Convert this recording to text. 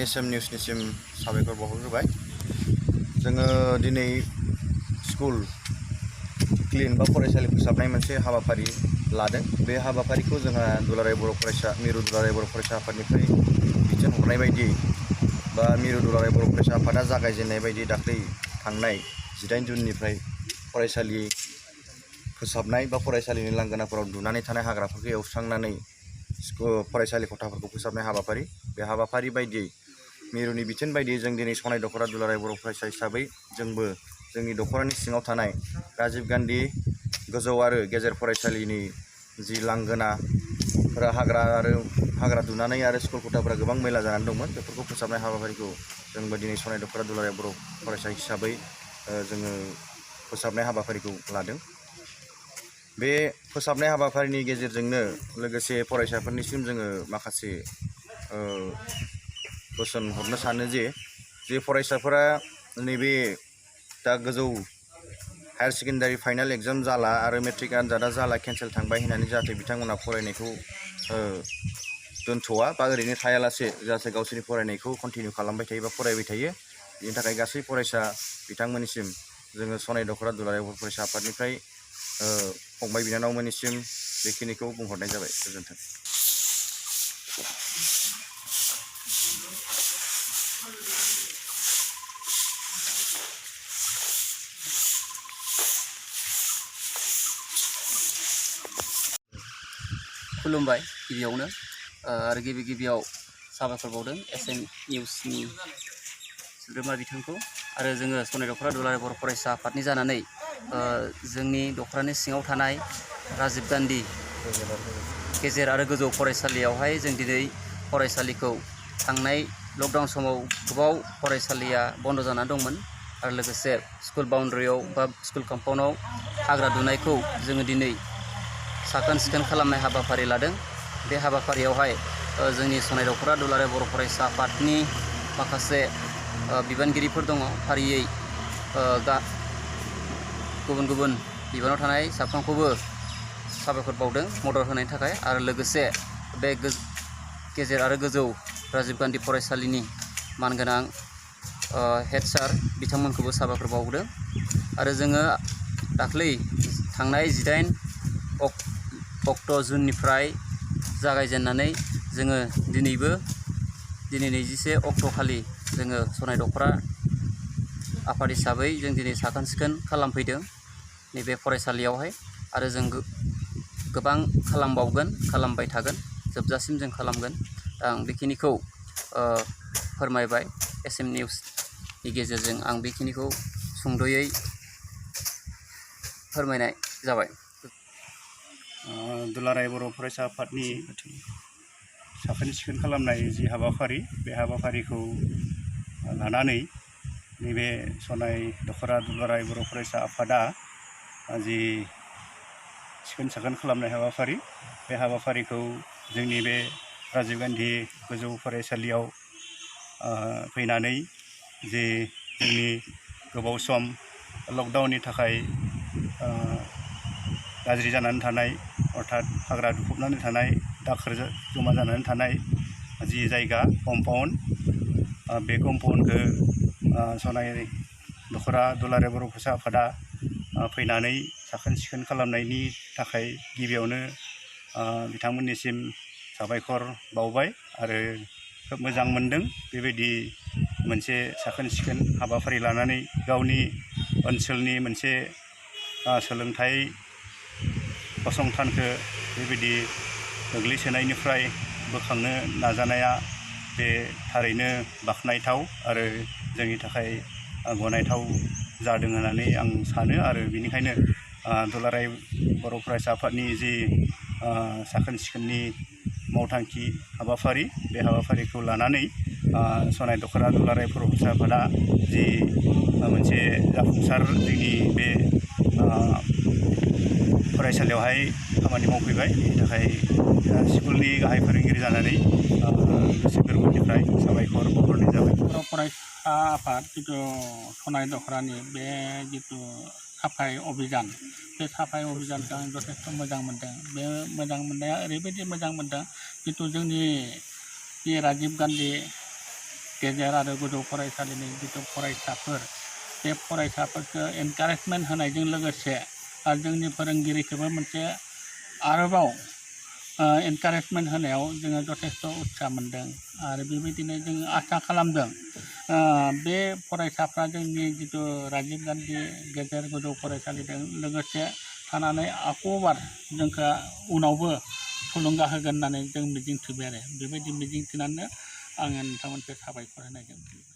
SM निउसनिसिम साबायखर बावहरबाय। जोङो दिनै स्कुल क्लिन बा फरायसालि फोसाबनाय मोनसे हाबाफारि लादों। बे हाबाफारिखौ जोंहा दुलाराय बर' फरायसा मिरु दुलाराय बर' फरायसा आफादनिफ्राय बिथोन हरनाय बायदि बा मिरु दुलाराय बर' फरायसा आफादा जागायजेननाय बायदि दाख्लै थांनाय 18 जुननिफ्राय फरायसालि फोसाबनाय बा फरायसालिनि लांगोनाफोराव दुनानै थानाय हाग्राफोरखौ एवस्रांनानै फरायसालि खथाफोरखौ फोसाबनाय हाबाफारि, बे हाबाफारि बायदियै मिरुनि बिथोन बायदियै जों दिनै सनाय दख'रा दुलाराय बर' फरायसा हिसाबै जोंबो जोंनि दख'रानि सिङाव थानाय राजीव गान्धी गोजौ आरो गेजेर फरायसालिनि जि लांगोनाफोरा हाग्रा दुनानै आरो स्कुल खथाफोरा गोबां मैला जानानै दंमोन, बेफोरखौ फोसाबनाय हाबाफारिखौ जोंबो दिनै सनाय दख'रा दुलाराय बर' फरायसा हिसाबै जोङो फोसाबनाय हाबाफारिखौ लादों। बे फोसाबनाय हाबाफारिनि गेजेरजोंनो लोगोसे फरायसाफोरनिसिम जोङो माखासे बोसोन हरनो सानो जे फरायसाफोरा नैबे दा गोजौ हायार सेकेन्डारि फाइनाल एग्जाम जाला आरो मेट्रिक आनजादा जाला केन्सेल थांबाय होननानै जाहाथे बिथांमोना फरायनायखौ दोनथ'आ बा ओरैनो थायालासे जाहाथे गावसोरनि फरायनायखौ कन्टिनिउ खालामबाय थायो बा फरायबाय थायो, बेनि थाखाय गासै फरायसा बिथांमोननिसिम जोङो सनाय दख'रा दुलाराय बर' फरायसा आफादनिफ्राय फंबाय बिनानावमोननिसिम बेखिनिखौ बुंहरनाय जाबाय। गोजोन्थों। खुलुमबाय गिबियावनो आरो गिबियाव साबायखर बावदों SM निउसनि सोद्रोमा बिथांखौ आरो जोङो सनाय दख'रा दुलाराय बर' फरायसा आफादनि जानानै जोंनि दख'रानि सिङाव थानाय राजीव गान्धी गेजेर आरो गोजौ फरायसालियावहाय जों दिनै फरायसालिखौ थांनाय लकडाउन समाव गोबाव फरायसालिया बन्द' जानानै दंमोन आरो लोगोसे स्कुल बाउन्डारियाव बा स्कुल कम्पाउन्डआव हाग्रा दुनायखौ जोङो दिनै साखोन सिखोन खालामनाय हाबाफारि लादों। बे हाबाफारियावहाय जोंनि सनाय दख'रा दुलाराय बर' फरायसा आफादनि माखासे बिबानगिरिफोर दङ, फारियै गुबुन गुबुन बिबानाव थानाय साफ्रोमखौबो साबायखर बावदों मदद होनायनि थाखाय आरो लोगोसे बे गेजेर आरो गोजौ राजीव गान्धी फरायसालिनि मानगोनां हेड सार बिथांमोनखौबो साबायखर बावदों आरो जोङो दाख्लै थांनाय 18 जुननिफ्राय जागायजेननानै जोङो दिनै 21 अक्ट'खालि जोङो सनाय दख'रा आफाद हिसाबै जों दिनै साखोन सिखोन खालामफैदों नैबे फरायसालियावहाय आरो जों गोबां खालामबावगोन, खालामबाय थागोन, जोबजासिम जों खालामगोन। आं बेखिनिखौ फोरमायबाय SM निउसनि गेजेरजों आं बेखिनिखौ सुंद'यै फोरमायनाय जाबाय। दुलाराय बर' फरायसा आफादनि साखोन सिखोन खालामनाय जि हाबाफारि, बे हाबाफारिखौ लानानै नैबे सनाय दख'रा दुलाराय बर' फरायसा आफादा जि सिखोन साखोन खालामनाय हाबाफारि, बे हाबाफारिखौ जोंनि बे राजीव गान्धी गोजौ फरायसालियाव फैनानै जे जोंनि गोबाव सम लकडाउननि थाखाय गाज्रि जानानै थानाय अर्थात हाग्रा दुफबनानै थानाय, दाखोर जमा जानानै थानाय जि जायगा कम्पाउन्ड, बे कम्पाउन्डखौ सनाय दख'रा दुलाराय बर' फरायसा आफादा फैनानै साखोन सिखोन खालामनायनि थाखाय गिबियावनो बिथांमोननिसिम साबायखर बावबाय आरो खोब मोजां मोनदों बेबायदि मोनसे साखोन सिखोन हाबाफारि लानानै गावनि ओनसोलनि मोनसे सोलोंथाइ फसंथानखौ बेबायदि गोग्लैसोनायनिफ्राय बोखांनो नाजानाया बे थारैनो बाख्नायथाव आरो जोंनि थाखाय गनायथाव जादों होननानै आं सानो आरो बेनिखायनो दुलाराय बर' फरायसा आफादनि जि साखोन सिखोननि मावथांखि हाबाफारि, बे हाबाफारिखौ लानानै सनाय दख'रा दुलाराय बर' फरायसा आफादा जि मोनसे जाफुंसार जोंनि बे फरायसालियावहाय खामानि मावफैबाय, बेनि थाखाय स्कुलनि गाहाय फोरोंगिरि जानानै गोसो गोरबोनिफ्राय साबायखर बावहरनाय जाबाय। बर' फरायसा आफाद जिथु सनाय दख'रानि बे जिथु साफाय अभियान, बे साफाय अभियानखौ आं जथेस्थ' मोजां मोनदों। बे मोजां मोननाया ओरैबायदि मोजां मोनदों जिथु जोंनि बे राजीव गान्धी गेजेर आरो गोजौ फरायसालिनि जिथु फरायसाफोर बे फरायसाफोरखौ एनकारेजमेन्ट होनायजों लोगोसे आरो जोंनि फोरोंगिरिखौबो मोनसे आरोबाव एनकारेजमेन्ट होनायाव जोङो जथेस्थ' उत्साह मोन्दों आरो बेबायदिनो जोङो आसा खालामदों बे फरायसाफ्रा जोंनि जिथु राजीव गान्धी गेजेर गोजौ फरायसालिजों लोगोसे थानानै आखबार जोंखौ उनावबो थुलुंगा होगोन होननानै जों मिजिंथिबाय आरो बेबायदि मिजिंथिनानै आङो नोंथांमोनखौ साबायखर होनाय जाबाय।